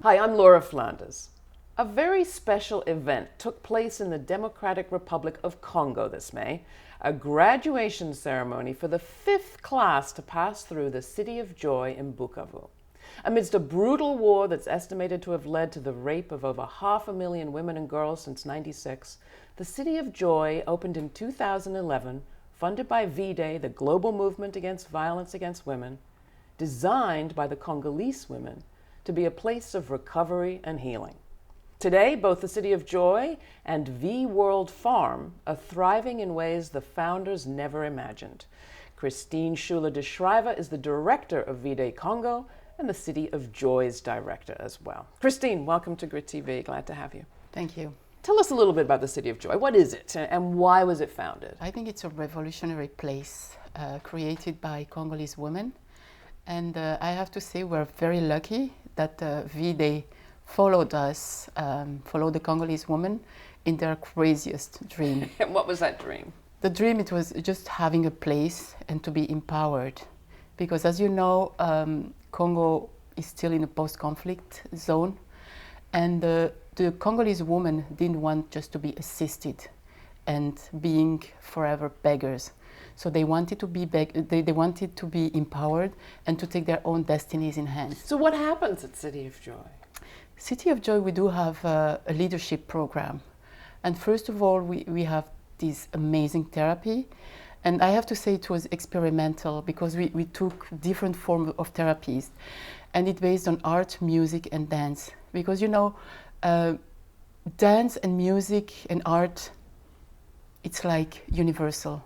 Hi, I'm Laura Flanders. A very special event took place in the Democratic Republic of Congo this May, a graduation ceremony for the 5th class to pass through the City of Joy in Bukavu. Amidst a brutal war that's estimated to have led to the rape of over 500,000 women and girls since '96, the City of Joy opened in 2011, funded by V-Day, the global movement against violence against women, designed by the Congolese women to be a place of recovery and healing. Today, both the City of Joy and V World Farm are thriving in ways the founders never imagined. Christine Schuler Deschryver is the director of V-Day Congo and the City of Joy's director as well. Christine, welcome to Grit TV. Glad to have you. Thank you. Tell us a little bit about the City of Joy. What is it and why was it founded? I think it's a revolutionary place created by Congolese women. And I have to say we're very lucky that V-Day followed us, followed the Congolese women in their craziest dream. And what was that dream? The dream, it was just having a place and to be empowered. Because as you know, Congo is still in a post-conflict zone. And the Congolese women didn't want just to be assisted and being forever beggars. So they wanted to be they wanted to be empowered and to take their own destinies in hand. So what happens at City of Joy? City of Joy, we do have a leadership program. And first of all, we have this amazing therapy. And I have to say it was experimental because we took different forms of therapies. And it's based on art, music, and dance. Because, you know, dance and music and art, it's like universal.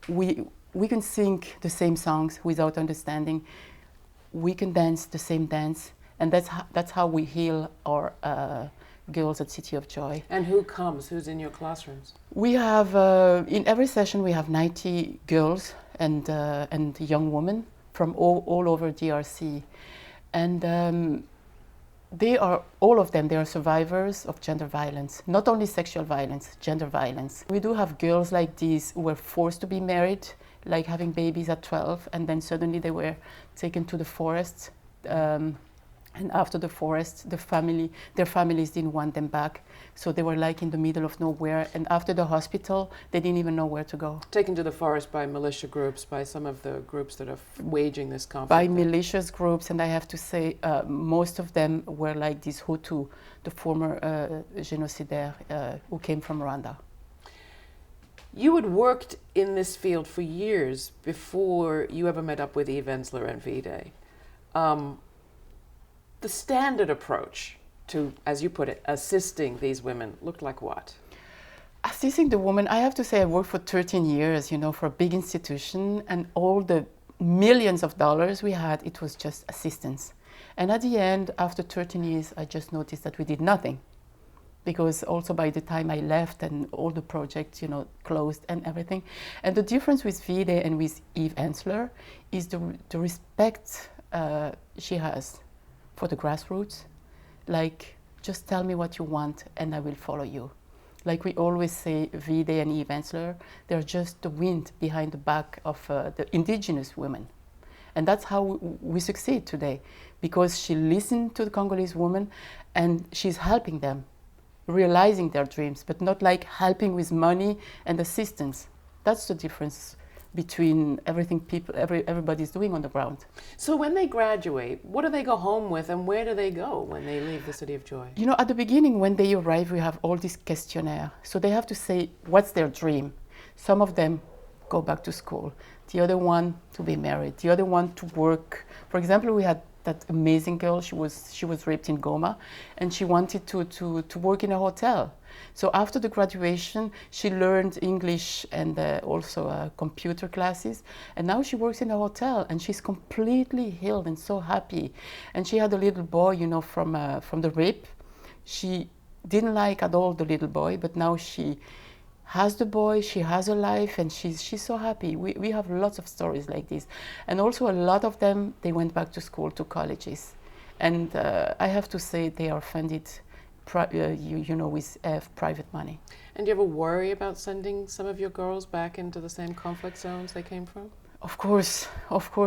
We can sing the same songs without understanding. We can dance the same dance. And that's how we heal our girls at City of Joy. And who comes? Who's in your classrooms? We have, in every session, we have 90 girls and young women from all over DRC. And all of them, they are survivors of gender violence. Not only sexual violence, gender violence. We do have girls like these who were forced to be married, like having babies at 12, and then suddenly they were taken to the forest. And after the forest, their families didn't want them back. So they were like in the middle of nowhere. And after the hospital, they didn't even know where to go. Taken to the forest by militia groups, by some of the groups that are waging this conflict. By malicious groups, and I have to say, most of them were like these Hutu, the former genocidaires who came from Rwanda. You had worked in this field for years before you ever met up with Ensler and V-Day. The standard approach to, as you put it, assisting these women looked like what? Assisting the woman, I have to say I worked for 13 years, you know, for a big institution, and all the millions of dollars we had, it was just assistance. And at the end, after 13 years, I just noticed that we did nothing. Because also by the time I left and all the projects, you know, closed and everything. And the difference with V-Day and with Ensler is the respect she has for the grassroots. Like, just tell me what you want and I will follow you. Like we always say, V-Day and Ensler, they're just the wind behind the back of the indigenous women. And that's how we succeed today, because she listened to the Congolese women and she's helping them, realizing their dreams, but not like helping with money and assistance. That's the difference between everything everybody's doing on the ground. So when they graduate, what do they go home with and where do they go when they leave the City of Joy? You know, at the beginning, when they arrive, we have all these questionnaires. So they have to say what's their dream. Some of them go back to school. The other one to be married. The other one to work. For example, we had that amazing girl, she was raped in Goma, and she wanted to work in a hotel. So after the graduation, she learned English and also computer classes, and now she works in a hotel, and she's completely healed and so happy. And she had a little boy, you know, from the rape. She didn't like at all the little boy, but now she has the boy, she has a life, and she's so happy. We have lots of stories like this. And also a lot of them, they went back to school, to colleges. And I have to say they are funded with private money. And do you ever worry about sending some of your girls back into the same conflict zones they came from? Of course,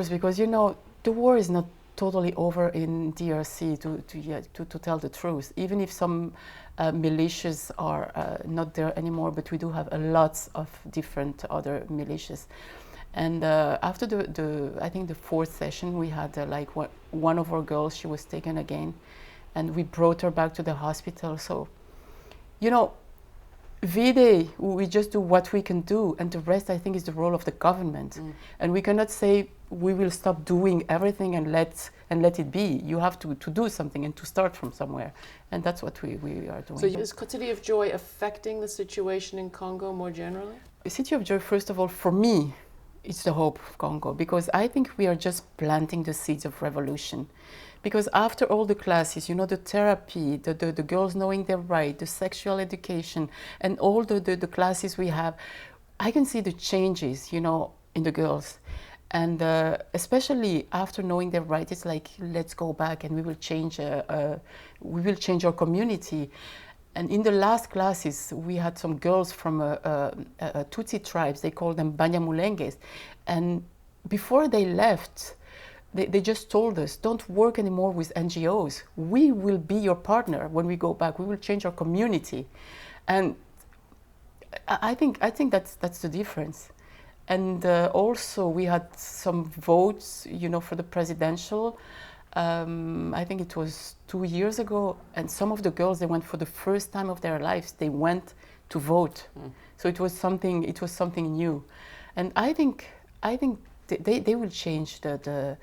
because, you know, the war is not totally over in DRC to tell the truth. Even if some militias are not there anymore, but we do have a lots of different other militias. And after I think the fourth session, we had one of our girls, she was taken again, and we brought her back to the hospital. So, you know, V-Day, we just do what we can do, and the rest, I think, is the role of the government. And we cannot say we will stop doing everything and let it be. You have to do something and to start from somewhere, and that's what we are doing. So is City of Joy affecting the situation in Congo more generally? City of Joy, first of all, for me, it's the hope of Congo, because I think we are just planting the seeds of revolution. Because after all the classes, you know, the therapy, the girls knowing their right, the sexual education, and all the classes we have, I can see the changes, you know, in the girls. And especially after knowing their right, it's like, let's go back and we will change our community. And in the last classes, we had some girls from Tutsi tribes, they call them Banyamulenges. And before they left, they just told us, don't work anymore with NGOs. We will be your partner when we go back. We will change our community. And I think that's the difference. And also we had some votes, you know, for the presidential. I think it was 2 years ago, and some of the girls, they went for the first time of their lives, they went to vote. So it was something new. And I think they will change the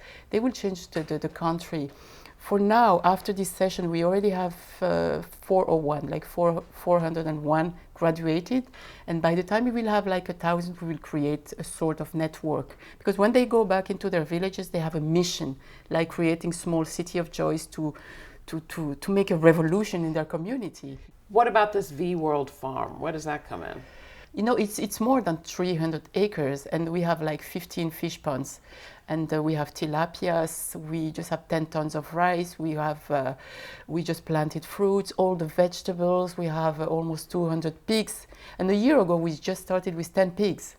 country. For now, after this session, we already have 401 graduated, and by the time we will have like 1,000, we will create a sort of network. Because when they go back into their villages, they have a mission, like creating small city of joys to make a revolution in their community. What about this V-World farm? Where does that come in? You know, it's more than 300 acres, and we have like 15 fish ponds, and we have tilapias. We just have 10 tons of rice. We just planted fruits, all the vegetables. We have almost 200 pigs, and a year ago we just started with 10 pigs,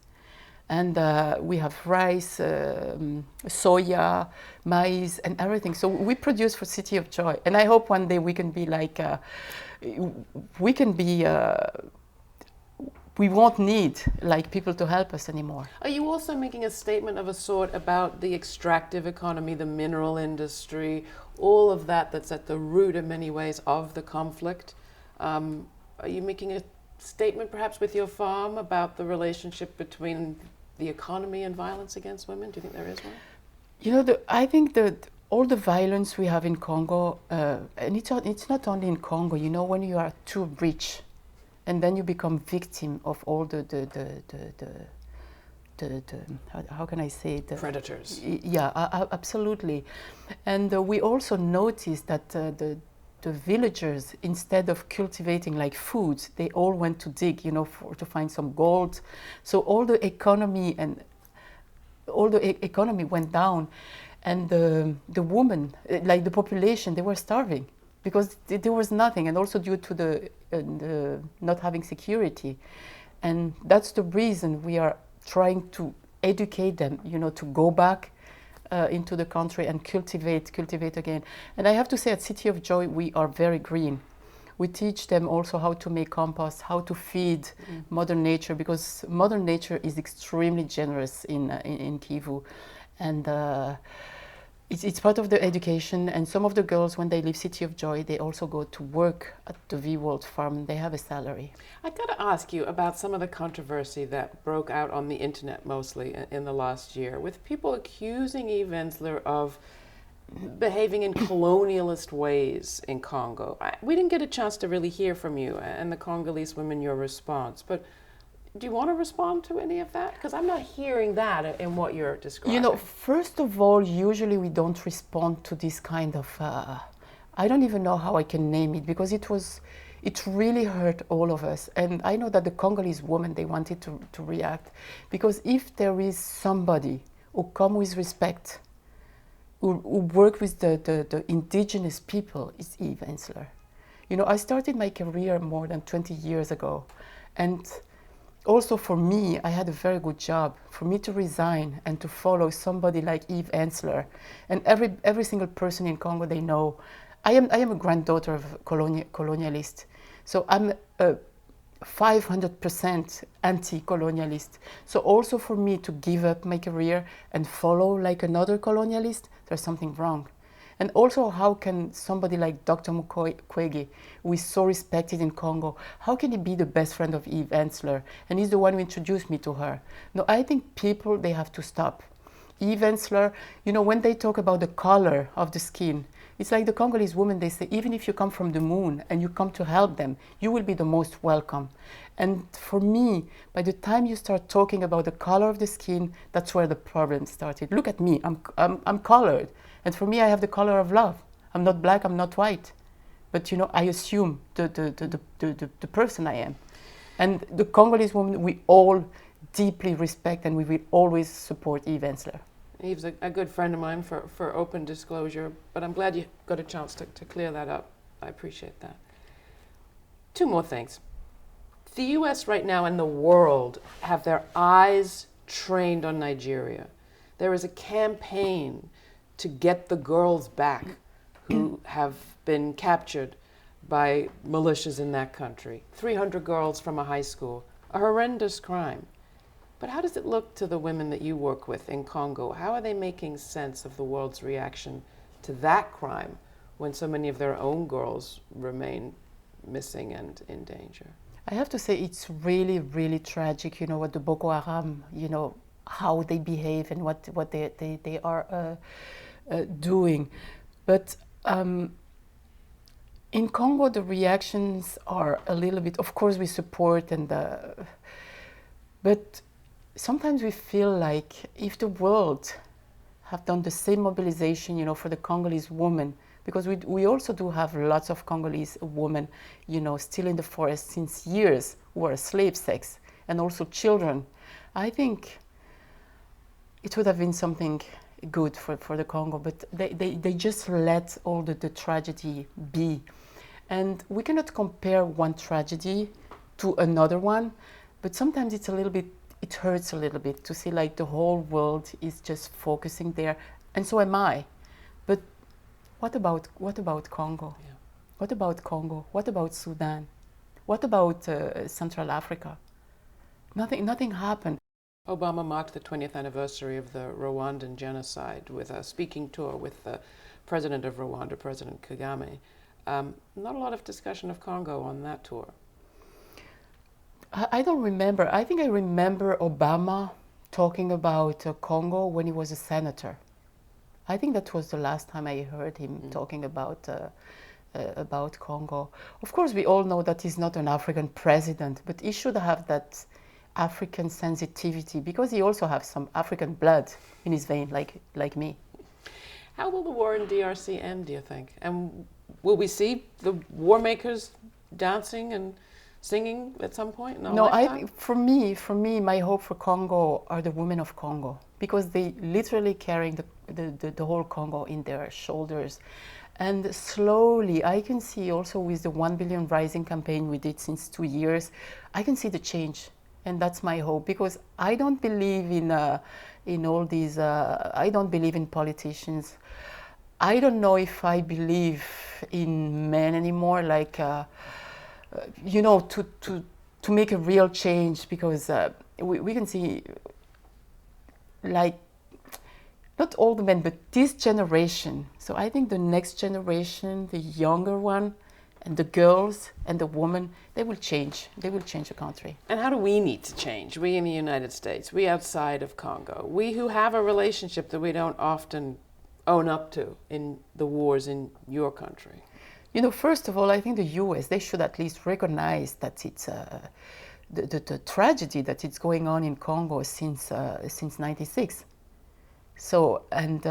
and we have rice, soya, maize, and everything. So we produce for City of Joy, and I hope one day we can be like, we won't need like people to help us anymore. Are you also making a statement of a sort about the extractive economy, the mineral industry, all of that that's at the root in many ways of the conflict? Are you making a statement perhaps with your farm about the relationship between the economy and violence against women? Do you think there is one? You know, I think that all the violence we have in Congo, and it's not only in Congo, you know, when you are too rich, and then you become victim of all the how can I say it? Predators. Yeah, absolutely. And we also noticed that the villagers, instead of cultivating like food, they all went to dig, you know, to find some gold. So all the economy went down, and the women, like the population, they were starving, because there was nothing, and also due to the not having security. And that's the reason we are trying to educate them, you know, to go back into the country and cultivate again. And I have to say, at City of Joy, we are very green. We teach them also how to make compost, how to feed Mother Nature, because Mother Nature is extremely generous in Kivu. And it's part of the education, and some of the girls, when they leave City of Joy, they also go to work at the V-World farm. They have a salary. I got to ask you about some of the controversy that broke out on the internet mostly in the last year, with people accusing Eve Ensler of behaving in colonialist ways in Congo. We didn't get a chance to really hear from you and the Congolese women your response, but do you want to respond to any of that? Because I'm not hearing that in what you're describing. You know, first of all, usually we don't respond to this kind of, I don't even know how I can name it, because it really hurt all of us. And I know that the Congolese women, they wanted to react, because if there is somebody who come with respect, who work with the indigenous people, it's Eve Ensler. You know, I started my career more than 20 years ago, and also for me, I had a very good job. For me to resign and to follow somebody like Ensler, and every single person in Congo, they know, I am a granddaughter of a colonialist. So I'm a 500% anti-colonialist. So also for me to give up my career and follow like another colonialist, there's something wrong. And also, how can somebody like Dr. Mukwege, who is so respected in Congo, how can he be the best friend of Eve Ensler? And he's the one who introduced me to her. No, I think people, they have to stop. Eve Ensler, you know, when they talk about the color of the skin, it's like the Congolese women, they say, even if you come from the moon and you come to help them, you will be the most welcome. And for me, by the time you start talking about the color of the skin, that's where the problem started. Look at me, I'm colored. And for me, I have the color of love. I'm not black, I'm not white. But, you know, I assume the person I am. And the Congolese woman, we all deeply respect and we will always support Eve Ensler. Eve's a good friend of mine for open disclosure, but I'm glad you got a chance to clear that up. I appreciate that. Two more things. The US right now and the world have their eyes trained on Nigeria. There is a campaign to get the girls back who have been captured by militias in that country. 300 girls from a high school, a horrendous crime. But how does it look to the women that you work with in Congo? How are they making sense of the world's reaction to that crime when so many of their own girls remain missing and in danger? I have to say it's really, really tragic, you know, what the Boko Haram, you know, how they behave and what they are doing. But in Congo, the reactions are a little bit, of course we support, but sometimes we feel like if the world have done the same mobilization, you know, for the Congolese women, because we also do have lots of Congolese women, you know, still in the forest since years who are slave sex, and also children. I think it would have been something good for the Congo, but they just let all the tragedy be. And we cannot compare one tragedy to another one, but sometimes it's a little bit, it hurts a little bit to see like the whole world is just focusing there, and so am I. But what about Congo? Yeah. What about Congo? What about Sudan? What about Central Africa? Nothing happened. Obama marked the 20th anniversary of the Rwandan genocide with a speaking tour with the president of Rwanda, President Kagame. Not a lot of discussion of Congo on that tour. I don't remember. I think I remember Obama talking about Congo when he was a senator. I think that was the last time I heard him talking about Congo. Of course, we all know that he's not an African president, but he should have that African sensitivity because he also has some African blood in his vein, like me. How will the war in DRC end, do you think? And will we see the war makers dancing and singing at some point in our lifetime? For me, my hope for Congo are the women of Congo, because they literally carrying the whole Congo in their shoulders. And slowly, I can see also with the 1 billion rising campaign we did since 2 years, I can see the change. And that's my hope, because I don't believe in all these, I don't believe in politicians. I don't know if I believe in men anymore, like, you know, to make a real change, because we can see, like, not all the men, but this generation. So I think the next generation, the younger one, and the girls and the women, they will change. They will change the country. And how do we need to change? We in the United States, we outside of Congo, we who have a relationship that we don't often own up to in the wars in your country. You know, first of all, I think the US, they should at least recognize that it's the tragedy that it's going on in Congo since '96. So, and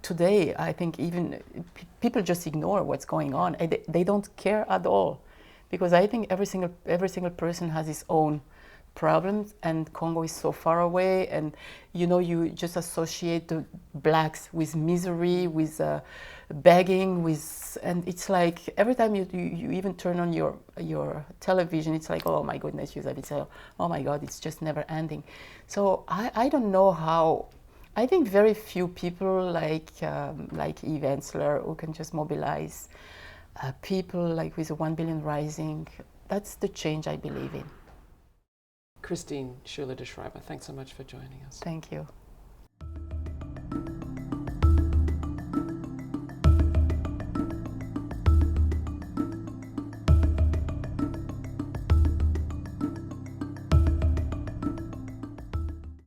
today, I think even people just ignore what's going on. They don't care at all, because I think every single person has his own problems, and Congo is so far away, and you just associate the blacks with misery, with begging, and it's like every time you even turn on your television, it's like, oh my goodness, oh my God, it's just never ending. So I don't know how. I think very few people like Eve Ensler who can just mobilize people like with the 1 billion rising. That's the change I believe in. Christine Schuler Deschryver, thanks so much for joining us. Thank you.